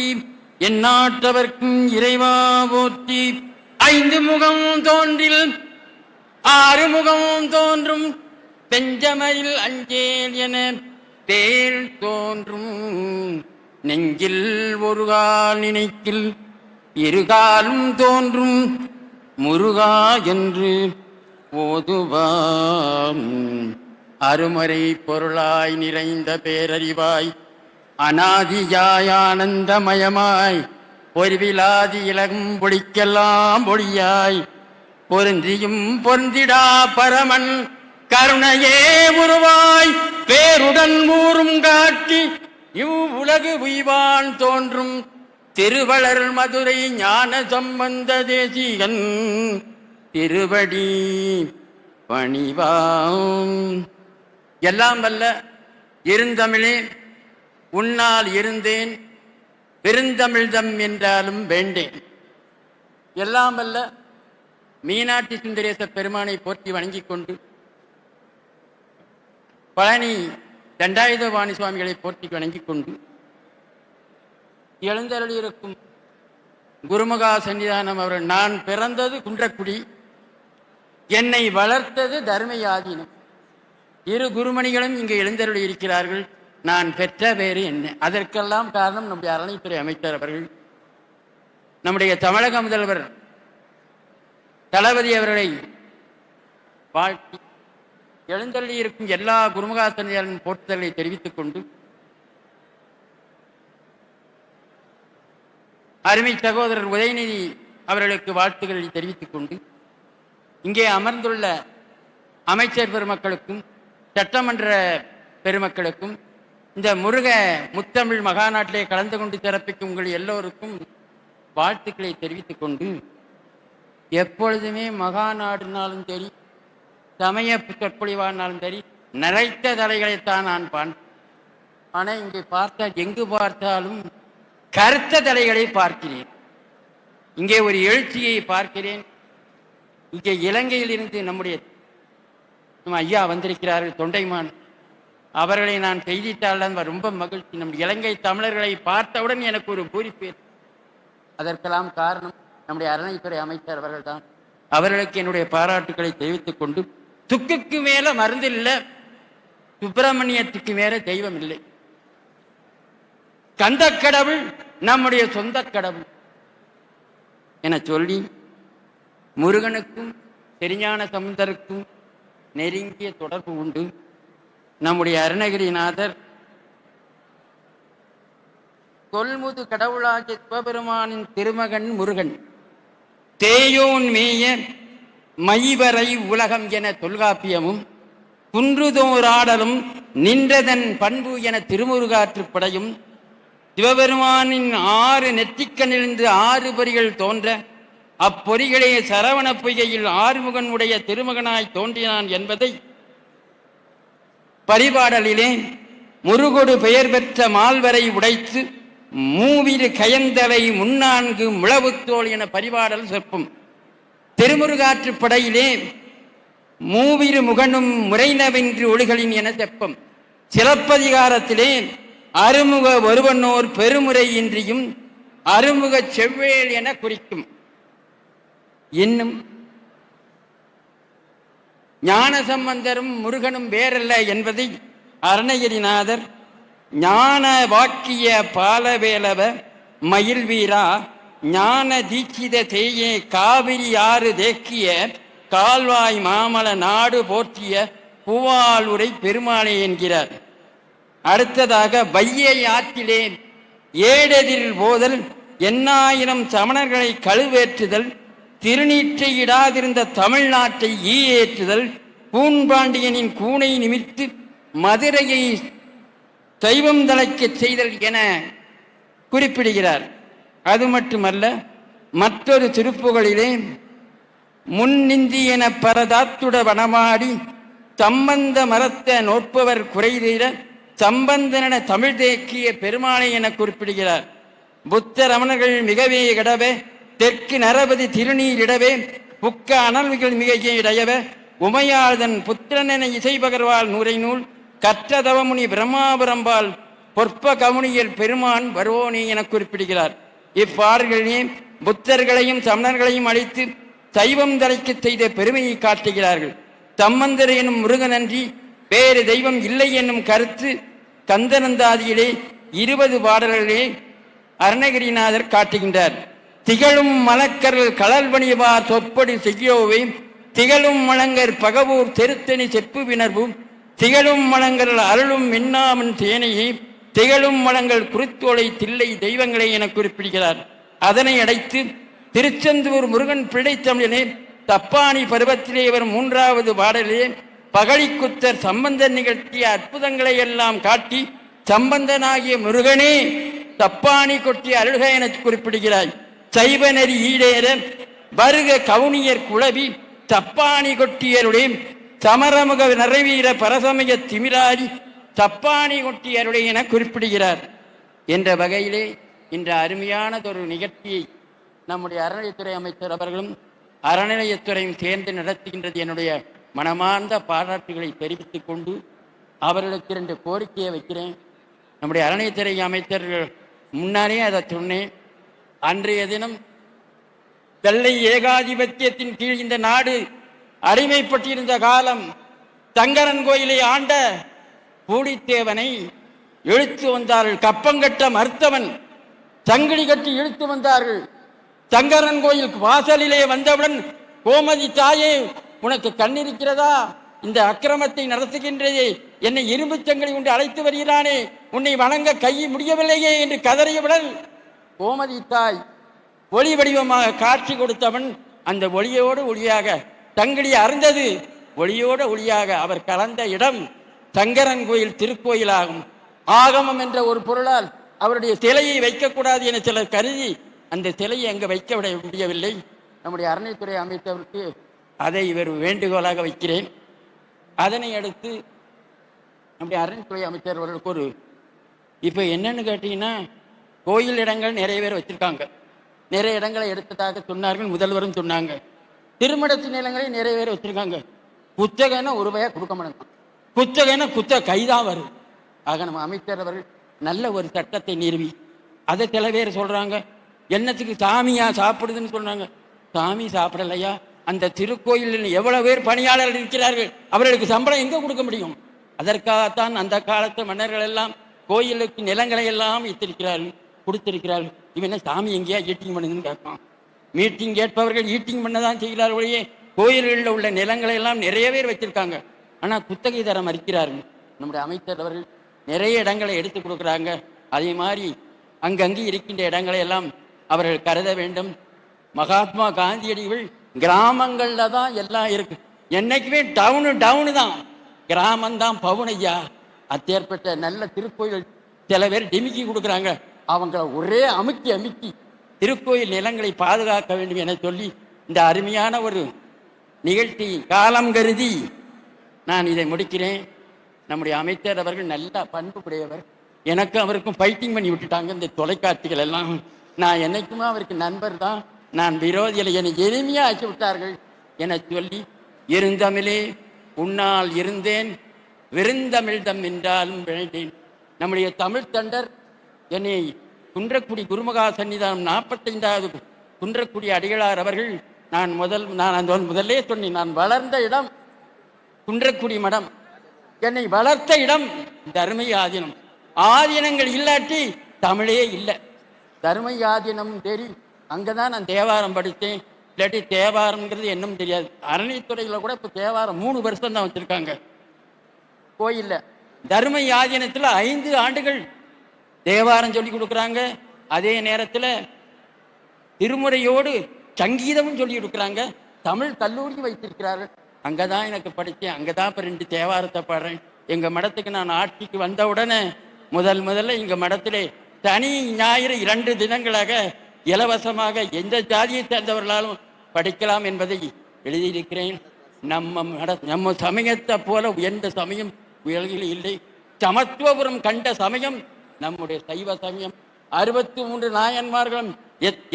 எந்நாட்டவர்க்கும் இறைவா போற்றி. ஐந்து முகம் தோன்றில் ஆறு முகம் தோன்றும், பெஞ்சமரில் அஞ்சேல் என தேள் தோன்றும். நெஞ்சில் ஒரு கால் நினைக்கில் இருகாலும் தோன்றும், முருகா என்று ஓதுவாம். அருமறை பொருளாய் நிறைந்த பேரறிவாய், அநாதியாய் ஆனந்தமயமாய், பொறிவிலாதி இலகும் பொழிக்கெல்லாம் பொழியாய், பொருந்தியும் பொருந்திடா பரமன் கருணையே உருவாய், பேருடன் ஊரும் காட்டி இவ்வுலகு உய்வான் தோன்றும். திருவளர் மதுரை ஞான சம்பந்த தேசிகன் திருவடி பணிவாம். எல்லாம் வல்ல இருந்தமிழே, உன்னால் இருந்தேன் பெருந்தமிழ்தம் என்றாலும் வேண்டேன். எல்லாம் வல்ல மீனாட்சி சுந்தரேச பெருமானை போற்றி வணங்கிக் கொண்டு, பழனி தண்டாயுதபாணி சுவாமிகளை போற்றி வணங்கிக் கொண்டு, எழுந்தருளியிருக்கும் குருமகா சன்னிதானம் அவர்கள், நான் பிறந்தது குன்றக்குடி, என்னை வளர்த்தது தர்மயாதீனம். இரு குருமணிகளும் இங்கு எழுந்தருளி இருக்கிறார்கள். நான் பெற்ற பேரு என்ன? அதற்கெல்லாம் காரணம் நம்முடைய அறநிலைத்துறை அமைச்சர் அவர்கள், நம்முடைய தமிழக முதல்வர் தளபதி அவர்களை வாழ்த்தி எழுந்தருளி இருக்கும் எல்லா குருமகாசனியரின் போற்றுதலை தெரிவித்துக் கொண்டு, அருமை சகோதரர் உதயநிதி அவர்களுக்கு வாழ்த்துக்களை தெரிவித்துக் கொண்டு, இங்கே அமர்ந்துள்ள அமைச்சர் பெருமக்களுக்கும் சட்டமன்ற பெருமக்களுக்கும் இந்த முருக முத்தமிழ் மகாநாட்டிலே கலந்து கொண்டு சிறப்பிக்கும் உங்கள் எல்லோருக்கும் வாழ்த்துக்களை தெரிவித்துக் கொண்டு, எப்பொழுதுமே மகாநாடுனாலும் சரி, சமய சொற்பொழிவானாலும் சரி, நிறைத்த தலைகளைத்தான் நான் ஆனால் இங்கே பார்த்தால் எங்கு பார்த்தாலும் கருத்த தலைகளை பார்க்கிறேன். இங்கே ஒரு எழுச்சியை பார்க்கிறேன். இங்கே இலங்கையில் இருந்து நம்முடைய ஐயா வந்திருக்கிறார்கள், தொண்டைமான் அவர்களை நான் செய்தித்தாள் ரொம்ப மகிழ்ச்சி. நம் இலங்கை தமிழர்களை பார்த்தவுடன் எனக்கு ஒரு பூரிப்பு. அதற்கெல்லாம் காரணம் நம்முடைய அறநிலைத்துறை அமைச்சர் அவர்கள் தான். அவர்களுக்கு என்னுடைய பாராட்டுக்களை தெரிவித்துக் கொண்டு, துக்குக்கு மேல மருந்து இல்லை, சுப்பிரமணியத்துக்கு மேல தெய்வம் இல்லை. கந்த கடவுள் நம்முடைய சொந்த கடவுள் என சொல்லி, முருகனுக்கும் திருஞான சம்பந்தருக்கும் நெருங்கிய தொடர்பு உண்டு. நம்முடைய அருணகிரிநாதர் தொல்முது கடவுளாகிய சிவபெருமானின் திருமகன் முருகன். தேயோன் மேய மைவரை உலகம் என தொல்காப்பியமும், குன்றுதோராடலும் நின்றதன் பண்பு என திருமுருகாற்றுப்படையும், சிவபெருமானின் 6 நெற்றிக்கண்ணிலிருந்து 6 பொறிகள் தோன்ற அப்பொறிகளே சரவண பொய்கையில் ஆறுமுகன் உடைய திருமகனாய் தோன்றினான் என்பதை பரிபாடலிலே முருகொடு பெயர் பெற்ற மால்வரை உடைத்து மூவிரு கயந்தலை முன்னான்கு முழவுத்தோல் என பரிபாடல் சொற்பம். திருமுருகாற்றுப்படையிலே மூவிரு முகனும் முறைனவென்று ஒளிகளின் என செப்பம். சிலப்பதிகாரத்திலே அருமுக ஒருவனோர் பெருமுறை இன்றியும் அருமுக செவ்வேள் என குறிக்கும். இன்னும் ஞானசம்பந்தரும் முருகனும் வேறல்ல என்பதை அருணகிரிநாதர் ஞான வாக்கிய பாலவேலவ மயில் வீரா ஞான தீட்சித தேயே காவிரி ஆறு தேக்கிய கால்வாய் மாமல நாடு போற்றிய பூவாலுரை பெருமாளே என்கிறார். அடுத்ததாக வையை ஆற்றிலே ஏடெதிரில் போதல், எண்ணாயிரம் சமணர்களை கழுவேற்றுதல், திருநீற்றை இடாதிருந்த தமிழ்நாட்டை ஈயேற்றுதல், பூன்பாண்டியனின் கூனை நிமித்து மதுரையை தெய்வம் தழைக்கச் செய்தல் என குறிப்பிடுகிறார். அது மட்டுமல்ல, மற்றொரு திருப்புகளிலே முன்னிந்தி என பரதாத்துட வனமாடி சம்பந்த மரத்த நோற்பவர் குறைதீர சம்பந்தன தமிழ் தேக்கிய பெருமாளை என குறிப்பிடுகிறார். புத்த ரமணர்கள் மிகவே இடவே தெற்கு நரபதி திருநீரிடவே புக்க அனல்விகள் மிகையே இடையவ உமையாழ்தன் புத்திரனென இசை பகர்வால் நூரை நூல் கற்ற தவமுனி பிரம்மாபுரம்பால் பொற்ப கவுனியல் பெருமான் வருவோனே என குறிப்பிடுகிறார். இப்பாடல்களிலே புத்தர்களையும் சமணர்களையும் அழித்து சைவம் தழைக்க செய்த பெருமையை காட்டுகிறார்கள். சம்பந்தர் எனும் முருகனன்றி வேறு தெய்வம் இல்லை என்னும் கருத்து கந்தனந்தாதியிலே 20 பாடல்களிலே அருணகிரிநாதர் காட்டுகின்றார். திகழும் மலக்கரல் கடல்வணிவா சொப்படி செய்யோவே திகழும் மலங்கர் பகவூர் தெருத்தனி செப்பு வினர்வும் திகழும் மலங்கள் அருளும் மின்னாமன் சேனையை திகழும் மலங்கள் குருத்தோலை தில்லை தெய்வங்களை என குறிப்பிடுகிறார். அதனை அடைத்து திருச்செந்தூர் முருகன் பிள்ளை தமிழிலே தப்பானி பருவத்திலே வரும் 3வது பாடலிலே பகழிக்குத்தர் சம்பந்தன் நிகழ்த்திய அற்புதங்களை எல்லாம் காட்டி சம்பந்தனாகிய முருகனே தப்பானி கொட்டிய அருள்க என குறிப்பிடுகிறாய். சைவ நெறி ஈடேற வருக கவுனியர் குழவி தப்பானி கொட்டியருடைய சமரமுக நிறைவீர பரசமய திமிராரி தப்பானி கொட்டியருடைய என குறிப்பிடுகிறார். என்ற வகையிலே இன்று அருமையானதொரு நிகழ்ச்சியை நம்முடைய அறநிலையத்துறை அமைச்சர் அவர்களும் அறநிலையத்துறையும் சேர்ந்து நடத்துகின்றது. என்னுடைய மனமார்ந்த பாராட்டுகளை தெரிவித்துக் கொண்டு அவர்களுக்கு 2 கோரிக்கையை வைக்கிறேன். நம்முடைய அறநிலையத்துறை அமைச்சர்கள் முன்னாலே அதை சொன்னேன். அன்றைய தினம் வெள்ளை ஏகாதிபத்தியத்தின் கீழ் இந்த நாடு அடிமைப்பட்டிருந்த காலம் சங்கரன் கோயிலை ஆண்ட பூலித்தேவனை இழுத்து வந்தார்கள். கப்பங்கட்ட மறுத்தவன் சங்கிலி கட்டி இழுத்து வந்தார்கள். சங்கரன் கோயில் வாசலிலே வந்தவுடன் கோமதி தாயே உனக்கு கண்ணிருக்கிறதா? இந்த அக்கிரமத்தை நடத்துகின்றதே, என்னை இரும்பு சங்கிலி கொண்டு அழைத்து வருகிறானே, உன்னை வணங்க கை முடியவில்லையே என்று கதறியவுடன் கோமதி தாய் ஒளி வடிவமாக காட்சி கொடுத்தவன் அந்த ஒளியோடு ஒளியாக சங்கிலி அருந்தது. ஒளியோடு ஒளியாக அவர் கலந்த இடம் சங்கரன் கோயில் திருக்கோயிலாகும். ஆகமம் என்ற ஒரு பொருளால் அவருடைய சிலையை வைக்கக்கூடாது என சிலர் கருதி அந்த சிலையை அங்கு வைக்க விட முடியவில்லை. நம்முடைய அறநிலையத்துறை அமைச்சருக்கு அதை இவர் வேண்டுகோளாக வைக்கிறேன். அதனை அடுத்து நம்முடைய அறநிலையத்துறை அமைச்சர் அவர்களுக்கு ஒரு இப்போ என்னன்னு கேட்டீங்கன்னா, கோயில் இடங்கள் நிறைய பேர் வச்சிருக்காங்க. நிறைய இடங்களை எடுத்ததாக சொன்னார்கள், முதல்வரும் சொன்னாங்க. திருமணத்து நிலங்களை நிறைய பேர் வச்சிருக்காங்க. குத்தகைன்னா ₹1 கொடுக்க மாட்டாங்க. குத்தகைன்னா கைதான் வரும். ஆக நம்ம அமைச்சர் அவர்கள் நல்ல ஒரு சட்டத்தை நிறுவி அதை சில பேர் சொல்றாங்க, என்னத்துக்கு சாமியா சாப்பிடுதுன்னு சொன்னாங்க. சாமி சாப்பிடலையா? அந்த திருக்கோயிலில் எவ்வளவு பேர் பணியாளர்கள் இருக்கிறார்கள், அவர்களுக்கு சம்பளம் எங்க கொடுக்க முடியும்? அதற்காகத்தான் அந்த காலத்து மன்னர்கள் எல்லாம் கோயிலுக்கு நிலங்களை எல்லாம் வைத்திருக்கிறார்கள், கொடுத்திருக்கிறார்கள். இவன் சாமி எங்கேயா ஈட்டிங் பண்ணுதுன்னு கேட்பான். மீட்டிங் கேட்பவர்கள் ஈட்டிங் பண்ணதான் செய்கிறார்களே, கோயில்களில் உள்ள நிலங்களை எல்லாம் நிறைய பேர் வச்சிருக்காங்க. ஆனால் குத்தகை தர மறுக்கிறார்கள். நம்முடைய அமைச்சர் அவர்கள் நிறைய இடங்களை எடுத்து கொடுக்குறாங்க. அதே மாதிரி அங்கங்கு இருக்கின்ற இடங்களை எல்லாம் அவர்கள் கருத வேண்டும். மகாத்மா காந்தியடிகள் கிராமங்கள்ல தான் எல்லாம் இருக்கு. என்னைக்குமே டவுனு தான், கிராமந்தான் பவுனையா. அத்தேற்பட்ட நல்ல திருக்கோயில் சில பேர் டிமிக்கி கொடுக்குறாங்க, அவங்கள ஒரே அமுக்கி திருக்கோயில் நிலங்களை பாதுகாக்க வேண்டும் என சொல்லி இந்த அருமையான ஒரு நிகழ்ச்சி காலம் கருதி நான் இதை முடிக்கிறேன். நம்முடைய அமைச்சர் அவர்கள் நல்ல பண்பு உடையவர். எனக்கும் அவருக்கும் ஃபைட்டிங் பண்ணி விட்டுட்டாங்க இந்த தொலைக்காட்சிகள் எல்லாம். நான் என்னைக்குமே அவருக்கு நண்பர் தான், நான் விரோதிகளை என்னை எளிமையாக ஆக்கி விட்டார்கள் என சொல்லி, இருந்தமிழே உன்னால் இருந்தேன் விருந்தமிழ்தம் என்றாலும் விழைந்தேன். நம்முடைய தமிழ் தொண்டர் என்னை குன்றக்குடி குருமகா சன்னிதானம் 45வது குன்றக்குடி அடிகளார் அவர்கள், நான் முதல்லே சொன்னேன், நான் வளர்ந்த இடம் குன்றக்குடி மடம், என்னை வளர்த்த இடம் தர்ம ஆதீனம். ஆதீனங்கள் இல்லாட்டி தமிழே இல்லை. தர்ம ஆதீனம் தேடி அங்கதான் நான் தேவாரம் படித்தேன். இல்லாட்டி தேவாரம்ங்கிறது என்னும் தெரியாது. அறநிலைத்துறையில் கூட இப்போ தேவாரம் 3 வருஷம் தான் வச்சிருக்காங்க கோயில்ல. தர்ம ஆதீனத்தில் 5 ஆண்டுகள் தேவாரம் சொல்லி கொடுக்குறாங்க. அதே நேரத்தில் திருமுறையோடு சங்கீதமும் சொல்லி கொடுக்குறாங்க. தமிழ் கல்லூரி வைத்திருக்கிறார்கள். அங்கதான் எனக்கு படித்தேன். அங்கதான் இப்போ 2 தேவாரத்தை பாடுறேன். எங்க மடத்துக்கு நான் ஆட்சிக்கு வந்த உடனே முதல்ல எங்க மடத்திலே சனி ஞாயிறு 2 தினங்களாக இலவசமாக எந்த ஜாதியை சேர்ந்தவர்களாலும் படிக்கலாம் என்பதை எழுதியிருக்கிறேன். நம்ம சமயத்தை போல எந்த சமயம் உலகில் இல்லை. சமத்துவபுரம் கண்ட சமயம் நம்முடைய சைவ சமயம். 63 நாயன்மார்களும்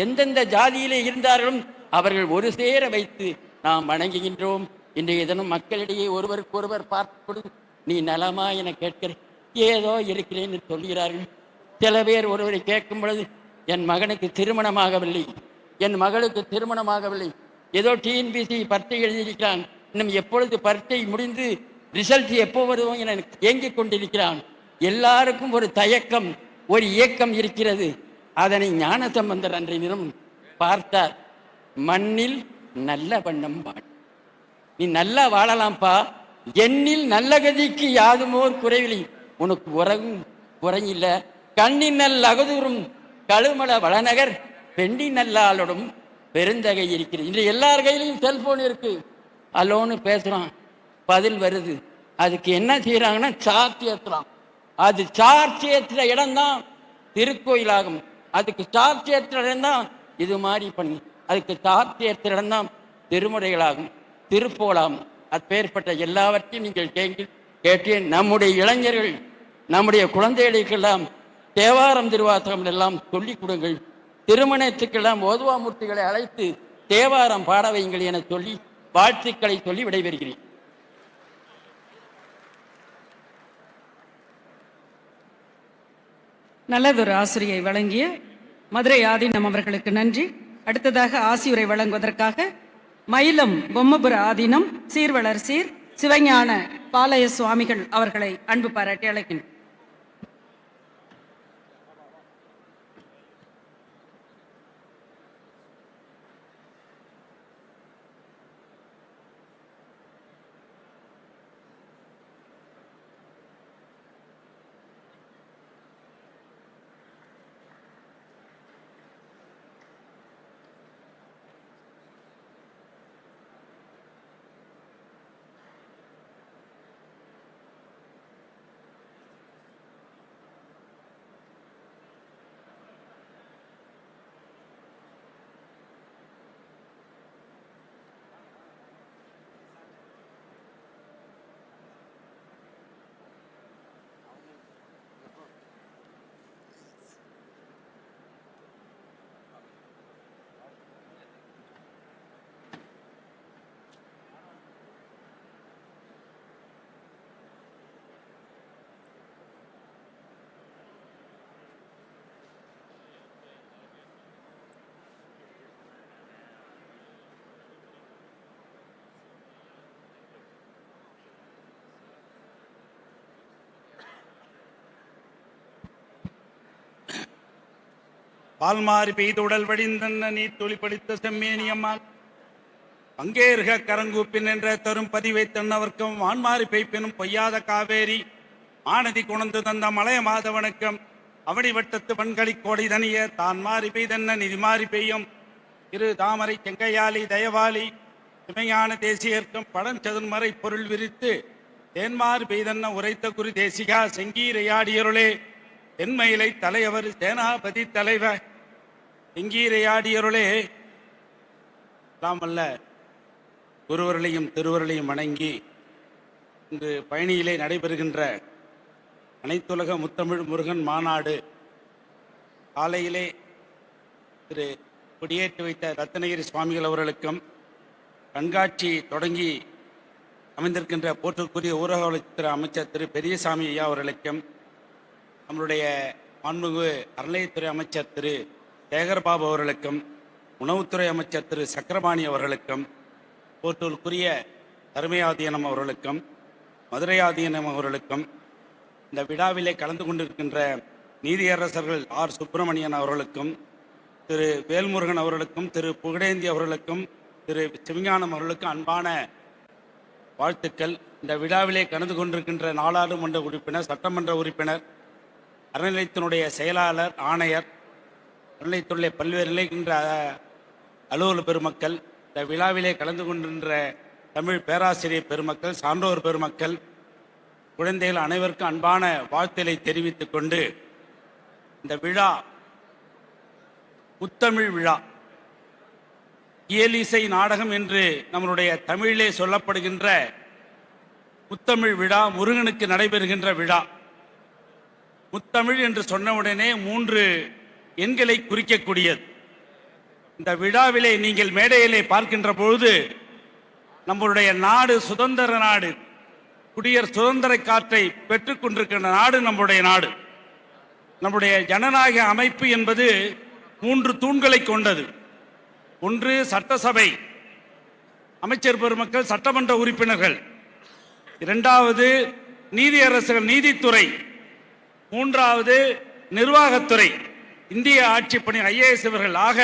எந்தெந்த ஜாதியிலே இருந்தார்களும் அவர்கள் ஒரு சேர வைத்து நாம் வணங்குகின்றோம். இன்றைய தினம் மக்களிடையே ஒருவருக்கொருவர் பார்த்து நீ நலமா என கேட்கிறேன், ஏதோ இருக்கிறேன்னு சொல்கிறார்கள். சில பேர் ஒருவரை கேட்கும் பொழுது, என் மகனுக்கு திருமணமாகவில்லை, என் மகளுக்கு திருமணமாகவில்லை, ஏதோ டிஎன்பிசி பரீட்சை எழுதியிருக்கிறான், இன்னும் எப்பொழுது பரீட்சை முடிந்து ரிசல்ட் எப்போ வருவோம் என ஏங்கிக் கொண்டிருக்கிறான். எல்லாருக்கும் ஒரு தயக்கம், ஒரு இயக்கம் இருக்கிறது. அதனை ஞானசம்பந்தர் அன்றைய தினம் பார்த்தார். மண்ணில் நல்ல வண்ணம் வாழ, நீ நல்லா வாழலாம்ப்பா, எண்ணில் நல்ல கதிக்கு யாதுமோர் குறைவில்லை, உனக்கு உறவும் குறையில்லை, கண்ணின் நல் அகதூரும் கழுமல வளநகர் பெண்ணி நல்லாளோடும் பெருந்தகை இருக்கிறது. இன்று எல்லார் கையிலையும் செல்போன் இருக்கு, அலோன்னு பேசுறான், பதில் வருது. அதுக்கு என்ன செய்யறாங்கன்னா சார்ஜ் ஏற்றுறான். அது சார்ஜ் ஏற்றுற இடம்தான் திருக்கோயிலாகும். அதுக்கு சார்ஜ் ஏற்றுற இடம்தான் இது மாதிரி பண்ணி, அதுக்கு சார்ஜ் ஏற்றுற இடம்தான் திருமுறைகளாகும், திருப்போலாகும். அப்பேற்பட்ட எல்லாவற்றையும் நீங்கள் கேட்டேன். நம்முடைய இளைஞர்கள், நம்முடைய குழந்தைகளுக்கெல்லாம் தேவாரம் திருவாசகம் எல்லாம் சொல்லிக் கொடுங்கள். திருமணத்துக்கெல்லாம் ஓதுவாமூர்த்திகளை அழைத்து தேவாரம் பாட வையுங்கள் என சொல்லி வாழ்த்துக்களை சொல்லி விடைபெறுகிறேன். நல்லதொரு ஆசிரியை வழங்கிய மதுரை ஆதீனம் அவர்களுக்கு நன்றி. அடுத்ததாக ஆசியுரை வழங்குவதற்காக மயிலம் பொம்மபுர ஆதீனம் சீர்வளர் சீர் சிவஞான பாலய சுவாமிகள் அவர்களை அன்பு பாராட்டி அழைக்கின்றனர். பால்மாறி பெய்துடல் வடிந்தன்ன நீ தொழிப்படித்த செம்மேனியம்மாள் பங்கேற்க கரங்கூப்பின் என்ற தரும் பதிவை தன்னவர்க்கும் வான்மாறி பெய்ப்பினும் பொய்யாத காவேரி மானதி குணந்து தந்த மலைய மாதவனுக்கும் அவனி வட்டத்து வன்களி கோடை தனிய தான் மாறி பெய்தென்ன நிதி மாறி பெய்யும் இரு தாமரை செங்கையாளி தயவாளி சிமையான தேசியர்க்கம் பழஞ்சதுன்மறை பொருள் விரித்து தேன்மார் பெய்தென்ன உரைத்த குறி தேசிகா செங்கீரையாடியருளே தென்மயிலை தலைவர் சேனாபதி தலைவர் செங்கீரையாடியருளே அல்ல குருவர்களையும் திருவர்களையும் வணங்கி இன்று பழனியிலே நடைபெறுகின்ற அனைத்துலக முத்தமிழ் முருகன் மாநாடு காலையிலே திரு கொடியேற்றி வைத்த ரத்னகிரி சுவாமிகள் அவர்களுக்கும் கண்காட்சி தொடங்கி அமைந்திருக்கின்ற போற்றுக்குரிய ஊரக வளர்ச்சித்துறை அமைச்சர் திரு பெரியசாமி ஐயா அவர்களுக்கும் நம்மளுடைய மாண்புமிகு அறநிலையத்துறை அமைச்சர் திரு சேகர்பாபு அவர்களுக்கும் உணவுத்துறை அமைச்சர் திரு சக்கரபாணி அவர்களுக்கும் போற்றூருக்குரிய தருமையாதீனம் அவர்களுக்கும் மதுரையாதீனம் அவர்களுக்கும் இந்த விழாவிலே கலந்து கொண்டிருக்கின்ற நீதியரசர்கள் ஆர் சுப்பிரமணியன் அவர்களுக்கும் திரு வேல்முருகன் அவர்களுக்கும் திரு புகழேந்தி அவர்களுக்கும் திரு சிவஞானம் அவர்களுக்கும் அன்பான வாழ்த்துக்கள். இந்த விழாவிலே கலந்து கொண்டிருக்கின்ற நாடாளுமன்ற உறுப்பினர், சட்டமன்ற உறுப்பினர், அறநிலையத்தினுடைய செயலாளர், ஆணையர், அறநிலையத்துறை பல்வேறு நிலைக்கின்ற அலுவலர் பெருமக்கள், இந்த விழாவிலே கலந்து கொண்டிருக்கின்ற தமிழ் பேராசிரியர் பெருமக்கள், சான்றோர் பெருமக்கள், குழந்தைகள் அனைவருக்கும் அன்பான வாழ்த்துக்களை தெரிவித்துக் கொண்டு இந்த விழா முத்தமிழ் விழா, இயலிசை நாடகம் என்று நம்மளுடைய தமிழிலே சொல்லப்படுகின்ற முத்தமிழ் விழா முருகனுக்கு நடைபெறுகின்ற விழா. முத்தமிழ் என்று சொன்னவுடனே 3 எண்களை குறிக்கக்கூடியது. இந்த விழாவிலே நீங்கள் மேடையிலே பார்க்கின்ற பொழுது நம்மளுடைய நாடு சுதந்திர நாடு, குடியரசு சுதந்திர காற்றை பெற்றுக்கொண்டிருக்கின்ற நாடு நம்முடைய நாடு. நம்முடைய ஜனநாயக அமைப்பு என்பது 3 தூண்களை கொண்டது. ஒன்று சட்டசபை, அமைச்சர் பெருமக்கள், சட்டமன்ற உறுப்பினர்கள். 2வது நீதியரசர்கள், நீதித்துறை. 3வது நிர்வாகத்துறை, இந்திய ஆட்சி பணி ஐஏஎஸ் இவர்கள். ஆக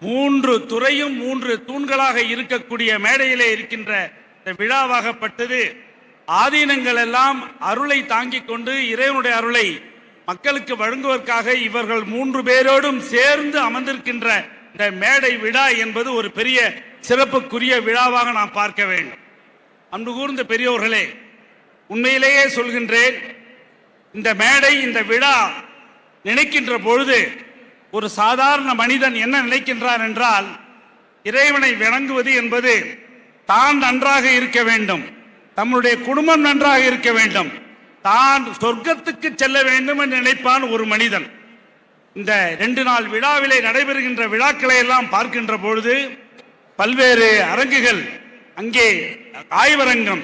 3 துறையும் 3 தூண்களாக இருக்கக்கூடிய மேடையிலே இருக்கின்ற இந்த விழாவாகப்பட்டது ஆதீனங்கள் எல்லாம் அருளை தாங்கிக் கொண்டு இறைவனுடைய அருளை மக்களுக்கு வழங்குவதற்காக இவர்கள் 3 பேரோடும் சேர்ந்து அமர்ந்திருக்கின்ற இந்த மேடை விழா என்பது ஒரு பெரிய சிறப்புக்குரிய விழாவாக நாம் பார்க்க வேண்டும். அன்பு கூர்ந்த பெரியோர்களே, உண்மையிலேயே சொல்கின்றேன், இந்த மேடை, இந்த விழா நினைக்கின்ற பொழுது ஒரு சாதாரண மனிதன் என்ன நினைக்கின்றார் என்றால், இறைவனை வணங்குவது என்பது தான் நன்றாக இருக்க வேண்டும், தம்முடைய குடும்பம் நன்றாக இருக்க வேண்டும், தான் சொர்க்கத்துக்கு செல்ல வேண்டும் என்று நினைப்பான் ஒரு மனிதன். இந்த 2 நாள் விழாவிலே நடைபெறுகின்ற விழாக்களை எல்லாம் பார்க்கின்ற பொழுது பல்வேறு அரங்குகள், அங்கே ஆய்வரங்கம்,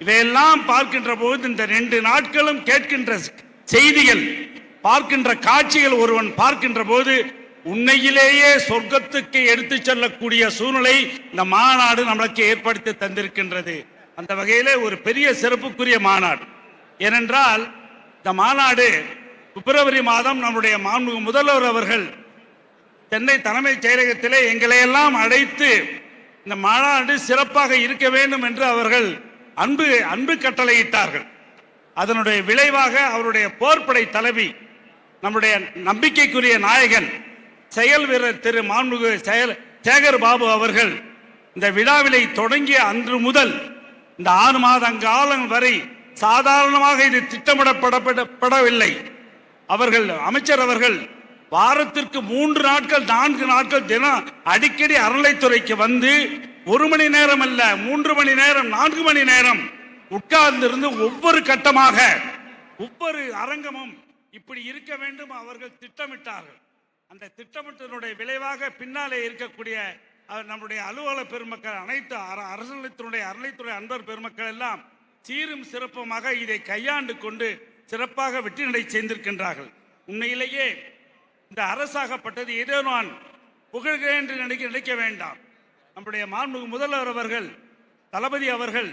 இவையெல்லாம் பார்க்கின்ற பொழுது இந்த 2 நாட்களும் கேட்கின்ற செய்திகள், பார்க்கின்ற காட்சிகள் ஒருவன் பார்க்கின்ற போது உண்மையிலேயே சொர்க்கத்துக்கு எடுத்து செல்லக்கூடிய சூழ்நிலை இந்த மாநாடு நமக்கு ஏற்படுத்தி தந்திருக்கின்றது. அந்த வகையிலே ஒரு பெரிய சிறப்புக்குரிய மாநாடு. ஏனென்றால் இந்த மாநாடு பிப்ரவரி மாதம் நம்முடைய மாண்புமிகு முதல்வர் அவர்கள் சென்னை தலைமைச் செயலகத்திலே எங்களை எல்லாம் அழைத்து இந்த மாநாடு சிறப்பாக இருக்க வேண்டும் என்று அவர்கள் அன்பு கட்டளையிட்டார்கள். அதனுடைய விளைவாக அவருடைய போர்ப்படை தலைவி, நம்முடைய நம்பிக்கைக்குரிய நாயகன், செயல் வீரர் திரு மாண்புமிகு சேகர் பாபு அவர்கள் இந்த விழாவிலை தொடங்கிய அன்று முதல் இந்த 6 மாத காலம் வரை சாதாரணமாக இது திட்டமிடப்படவில்லை. அமைச்சர் அவர்கள் வாரத்திற்கு 3 நாட்கள் 4 நாட்கள் தினம் அடிக்கடி அறநிலைத்துறைக்கு வந்து 1 மணி நேரம் அல்ல, 3 மணி நேரம், 4 மணி நேரம் உட்கார்ந்திருந்து ஒவ்வொரு கட்டமாக ஒவ்வொரு அரங்கமும் இப்படி இருக்க வேண்டும் அவர்கள் திட்டமிட்டார்கள். அந்த திட்டமிட்டதனுடைய விளைவாக பின்னாலே இருக்கக்கூடிய நம்முடைய அலுவலர் பெருமக்கள், அனைத்து அறநிலைத்துறை அன்பர் பெருமக்கள் எல்லாம் சீரும் சிறப்புமாக இதை கையாண்டு கொண்டு சிறப்பாக வெற்றி நடை செய்திருக்கின்றார்கள். உண்மையிலேயே இந்த அரசாகப்பட்டது ஏதோ நான் புகழ்கிறேன் என்று நினைக்க வேண்டாம். நம்முடைய மாண்புமிகு முதல்வர் அவர்கள், தளபதி அவர்கள்,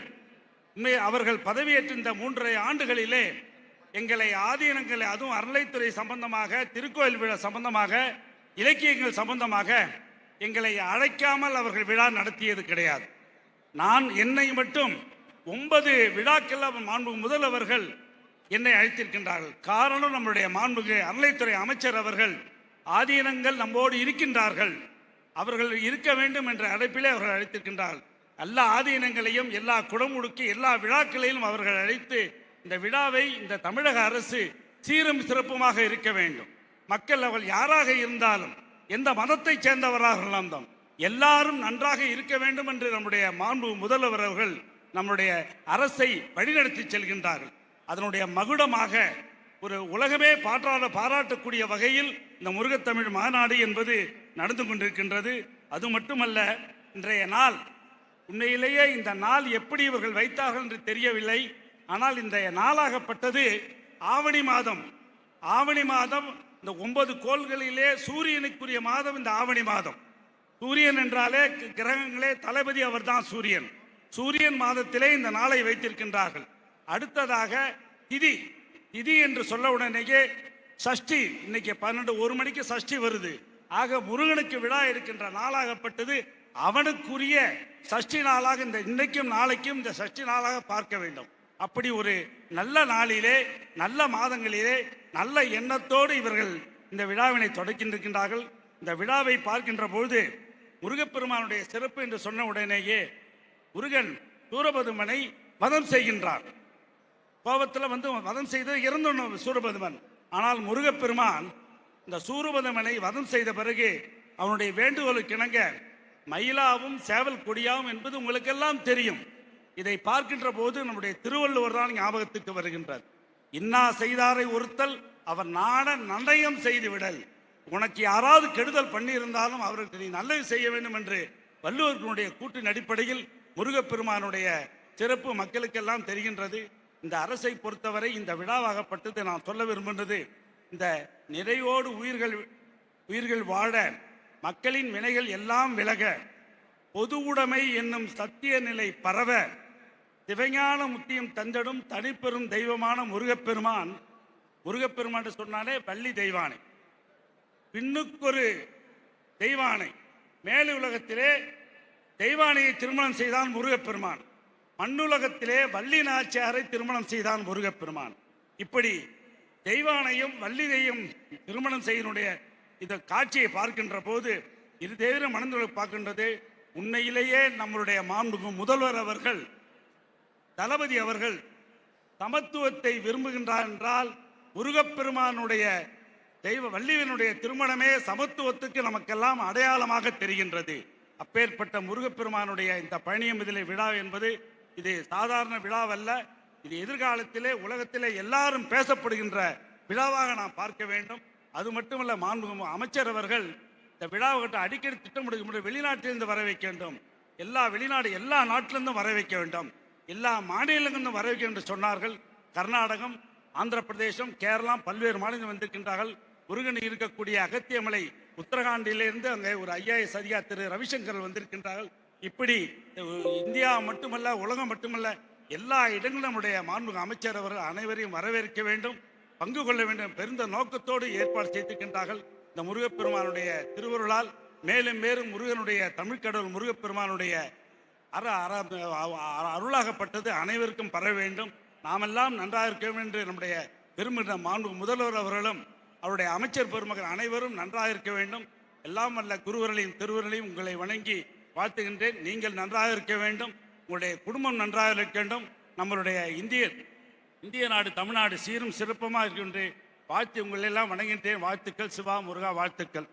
அவர்கள் பதவியேற்ற இந்த 3.5 ஆண்டுகளிலே எங்களை ஆதீனங்களை, அதுவும் அறநிலைத்துறை சம்பந்தமாக, திருக்கோயில் விழா சம்பந்தமாக, இலக்கியங்கள் சம்பந்தமாக எங்களை அழைக்காமல் அவர்கள் விழா நடத்தியது கிடையாது. நான் என்னை மட்டும் 9 விழாக்கள் மாண்புமிகு முதல்வர்கள் என்னை அழைத்திருக்கின்றார்கள். காரணம், நம்முடைய மாண்புமிகு அறநிலைத்துறை அமைச்சர் அவர்கள் ஆதீனங்கள் நம்மோடு இருக்கின்றார்கள், அவர்கள் இருக்க வேண்டும் என்ற அழைப்பிலே அவர்கள் அழைத்திருக்கின்றார்கள். எல்லா ஆதீனங்களையும், எல்லா குடமுழுக்கு, எல்லா விழாக்களையும் அவர்கள் அழைத்து இந்த விழாவை இந்த தமிழக அரசு சீரும் சிறப்புமாக இருக்க வேண்டும். மக்கள் அவர்கள் யாராக இருந்தாலும், எந்த மதத்தை சேர்ந்தவராக இருந்தாலும் எல்லாரும் நன்றாக இருக்க வேண்டும் என்று நம்முடைய மாண்பு முதல்வர் அவர்கள் நம்முடைய அரசை வழிநடத்தி செல்கின்றார்கள். அதனுடைய மகுடமாக ஒரு உலகமே பாராட்டக்கூடிய வகையில் இந்த முருகத்தமிழ் மாநாடு என்பது நடந்து கொண்டிருக்கின்றது. அது மட்டுமல்ல, இன்றைய நாள் உண்மையிலேயே இந்த நாள் எப்படி இவர்கள் வைத்தார்கள் என்று தெரியவில்லை. ஆனால் இந்த நாளாகப்பட்டது ஆவணி மாதம். ஆவணி மாதம் இந்த 9 கோள்களிலே சூரியனுக்குரிய மாதம் இந்த ஆவணி மாதம். சூரியன் என்றாலே கிரகங்களே தளபதி அவர்தான் சூரியன். சூரியன் மாதத்திலே இந்த நாளை வைத்திருக்கின்றார்கள். அடுத்ததாக திதி என்று சொல்ல உடனேயே சஷ்டி, இன்னைக்கு 1 மணிக்கு சஷ்டி வருது. ஆக முருகனுக்கு விழா இருக்கின்ற நாளாகப்பட்டது அவனுக்குரிய சஷ்டி நாளாக இந்த இன்னைக்கும் நாளைக்கும் இந்த சஷ்டி நாளாக பார்க்க வேண்டும். அப்படி ஒரு நல்ல நாளிலே, நல்ல மாதங்களிலே, நல்ல எண்ணத்தோடு இவர்கள் இந்த விழாவினை தொடக்கின்றிருக்கின்றார்கள். இந்த விழாவை பார்க்கின்ற பொழுது முருகப்பெருமானுடைய சிறப்பு என்று சொன்ன உடனேயே முருகன் சூரபதுமனை வதம் செய்கின்றார். கோபத்தில் வதம் செய்து இறந்துள்ள சூரபதுமன். ஆனால் முருகப்பெருமான் இந்த சூரபதுமனை வதம் செய்த பிறகு அவனுடைய வேண்டுகோளுக்கு இணங்க மயிலாவும் சேவல் கொடியாவும் என்பது உங்களுக்கெல்லாம் தெரியும். இதை பார்க்கின்ற போது நம்முடைய திருவள்ளுவர் தான் ஞாபகத்துக்கு வருகின்றார். இன்னா செய்தாரை ஒருத்தல் அவர் நாட நண்டயம் செய்து விடல். உனக்கு யாராவது கெடுதல் பண்ணியிருந்தாலும் அவருக்கு நீ நல்லது செய்ய வேண்டும் என்று வள்ளுவர்களுடைய கூட்டின் அடிப்படையில் முருகப்பெருமானுடைய சிறப்பு மக்களுக்கெல்லாம் தெரிகின்றது. இந்த அரசை பொறுத்தவரை இந்த விழாவாகப்பட்டது நான் சொல்ல விரும்புகின்றது, இந்த நிறைவோடு உயிர்கள் வாழ, மக்களின் வினைகள் எல்லாம் விலக, பொது உடைமை என்னும் சத்திய நிலை பரவ, சிவஞான முத்தியும் தந்தடும் தனிப்பெரும் தெய்வமான முருகப்பெருமான் சொன்னாலே வள்ளி தெய்வானை, பின்னுக்கொரு தெய்வானை, மேல் உலகத்திலே தெய்வானையை திருமணம் செய்தான் முருகப்பெருமான், மண்ணுலகத்திலே வள்ளி நாச்சியாரை திருமணம் செய்தான் முருகப்பெருமான். இப்படி தெய்வானையும் வள்ளி தெய்வம் திருமணம் செய்யனுடைய இந்த காட்சியை பார்க்கின்ற போது இரு தேவர மனந்தோடு பார்க்கின்றது. உண்மையிலேயே நம்மளுடைய மாண்புமிகு முதல்வர் அவர்கள், தளபதி அவர்கள் சமத்துவத்தை விரும்புகின்றார் என்றால் முருகப்பெருமானுடைய தெய்வ வள்ளியினுடைய திருமணமே சமத்துவத்துக்கு நமக்கெல்லாம் அடையாளமாக தெரிகின்றது. அப்பேற்பட்ட முருகப்பெருமானுடைய இந்த பழனியம் இதிலே விழா என்பது இது சாதாரண விழாவல்ல. இது எதிர்காலத்திலே உலகத்திலே எல்லாரும் பேசப்படுகின்ற விழாவாக நாம் பார்க்க வேண்டும். அது மட்டுமல்ல, மாண்புமிகு அமைச்சர் அவர்கள் இந்த விழாவை அடிக்கடி திட்டமிடுகின்ற வெளிநாட்டிலிருந்து வர வைக்க வேண்டும், எல்லா நாட்டிலிருந்தும் வர வைக்க வேண்டும், எல்லா மாநிலங்களிலும் வர வைக்க என்று சொன்னார்கள். கர்நாடகம், ஆந்திர பிரதேசம், கேரளா, பல்வேறு மாநிலங்கள் வந்திருக்கின்றார்கள். முருகன் இருக்கக்கூடிய அகத்தியமலை உத்தரகாண்டிலிருந்து அங்கே ஒரு IAS அதிகாரி திரு ரவிசங்கர் வந்திருக்கின்றார்கள். இப்படி இந்தியா மட்டுமல்ல, உலகம் மட்டுமல்ல, எல்லா இடங்களும் நம்முடைய மாண்புமிகு அமைச்சர் அவர்கள் அனைவரையும் வரவேற்க வேண்டும், பங்கு கொள்ள வேண்டும் பெருந்த நோக்கத்தோடு ஏற்பாடு செய்திருக்கின்றார்கள். இந்த முருகப்பெருமானுடைய திருவருளால் மேலும் மேலும் முருகனுடைய தமிழ்கடவுள் முருகப்பெருமானுடைய அருளாகப்பட்டது அனைவருக்கும் பரவ வேண்டும். நாமெல்லாம் நன்றாக இருக்க வேண்டும் என்று நம்முடைய பெருமிட மாண்புமிகு முதல்வர் அவர்களும் அவருடைய அமைச்சர் பெருமக்கள் அனைவரும் நன்றாக இருக்க வேண்டும். எல்லாம் வல்ல குருவர்களையும் திருவர்களையும் உங்களை வணங்கி வாழ்த்துகின்றேன். நீங்கள் நன்றாக இருக்க வேண்டும், உங்களுடைய குடும்பம் நன்றாக இருக்க வேண்டும். நம்மளுடைய இந்திய நாடு தமிழ்நாடு சீரும் சிறப்பமாக இருக்கின்ற வாழ்த்து உங்களெல்லாம் வணங்குகின்றேன். வாழ்த்துக்கள். சிவா முருகா வாழ்த்துக்கள்.